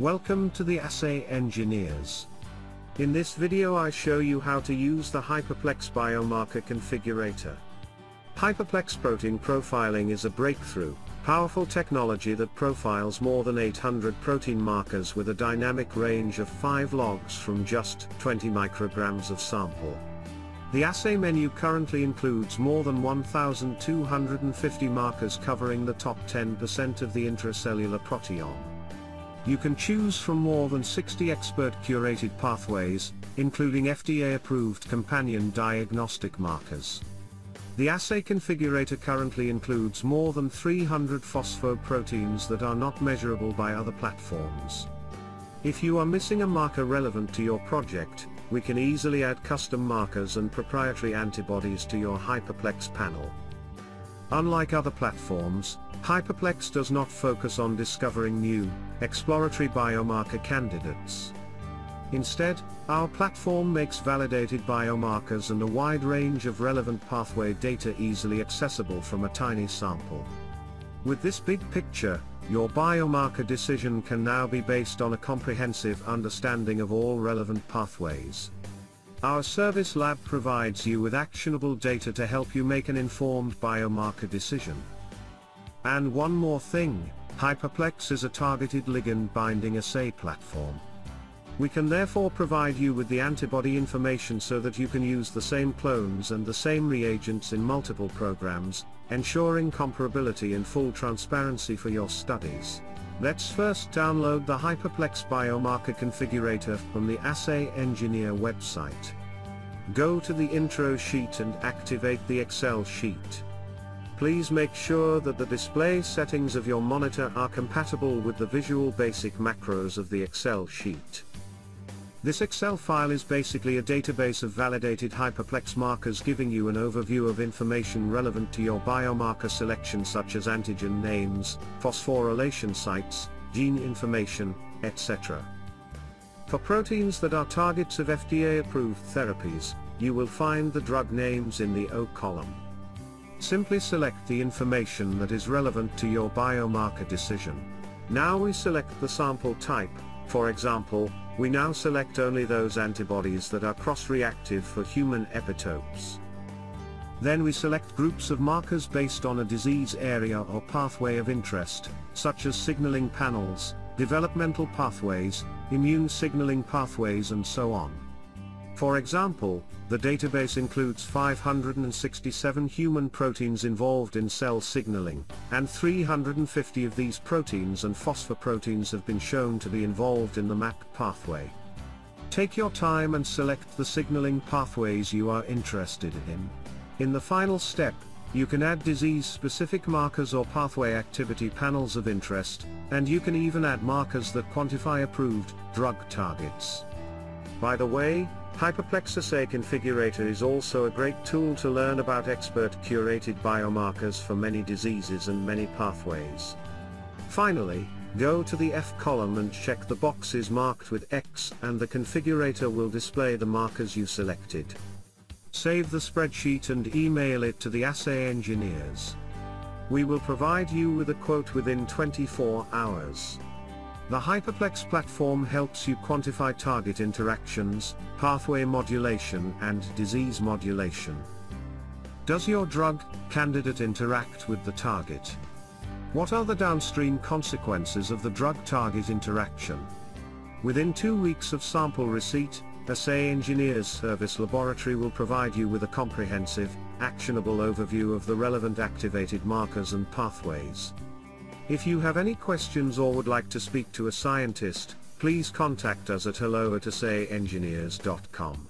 Welcome to the AssayEngineers. In this video I show you how to use the Hyperplex biomarker configurator. Hyperplex protein profiling is a breakthrough, powerful technology that profiles more than 800 protein markers with a dynamic range of 5 logs from just 20 micrograms of sample. The assay menu currently includes more than 1,250 markers covering the top 10% of the intracellular proteome. You can choose from more than 60 expert-curated pathways, including FDA-approved companion diagnostic markers. The assay configurator currently includes more than 300 phosphoproteins that are not measurable by other platforms. If you are missing a marker relevant to your project, we can easily add custom markers and proprietary antibodies to your Hyperplex panel. Unlike other platforms, Hyperplex does not focus on discovering new, exploratory biomarker candidates. Instead, our platform makes validated biomarkers and a wide range of relevant pathway data easily accessible from a tiny sample. With this big picture, your biomarker decision can now be based on a comprehensive understanding of all relevant pathways. Our service lab provides you with actionable data to help you make an informed biomarker decision. And one more thing, Hyperplex is a targeted ligand binding assay platform. We can therefore provide you with the antibody information so that you can use the same clones and the same reagents in multiple programs, ensuring comparability and full transparency for your studies. Let's first download the Hyperplex biomarker configurator from the AssayEngineer website. Go to the intro sheet and activate the Excel sheet. Please make sure that the display settings of your monitor are compatible with the Visual Basic macros of the Excel sheet. This Excel file is basically a database of validated Hyperplex markers giving you an overview of information relevant to your biomarker selection such as antigen names, phosphorylation sites, gene information, etc. For proteins that are targets of FDA-approved therapies, you will find the drug names in the O column. Simply select the information that is relevant to your biomarker decision. Now we select the sample type. For example, we now select only those antibodies that are cross-reactive for human epitopes. Then we select groups of markers based on a disease area or pathway of interest, such as signaling panels, developmental pathways, immune signaling pathways and so on. For example, the database includes 567 human proteins involved in cell signaling, and 350 of these proteins and phosphoproteins have been shown to be involved in the MAP pathway. Take your time and select the signaling pathways you are interested in. In the final step, you can add disease-specific markers or pathway activity panels of interest, and you can even add markers that quantify approved drug targets. By the way, Hyperplex Assay Configurator is also a great tool to learn about expert-curated biomarkers for many diseases and many pathways. Finally, go to the F column and check the boxes marked with X and the configurator will display the markers you selected. Save the spreadsheet and email it to the AssayEngineers. We will provide you with a quote within 24 hours. The Hyperplex platform helps you quantify target interactions, pathway modulation and disease modulation. Does your drug candidate interact with the target? What are the downstream consequences of the drug-target interaction? Within 2 weeks of sample receipt, AssayEngineers Service Laboratory will provide you with a comprehensive, actionable overview of the relevant activated markers and pathways. If you have any questions or would like to speak to a scientist, please contact us at hello@assayengineers.com.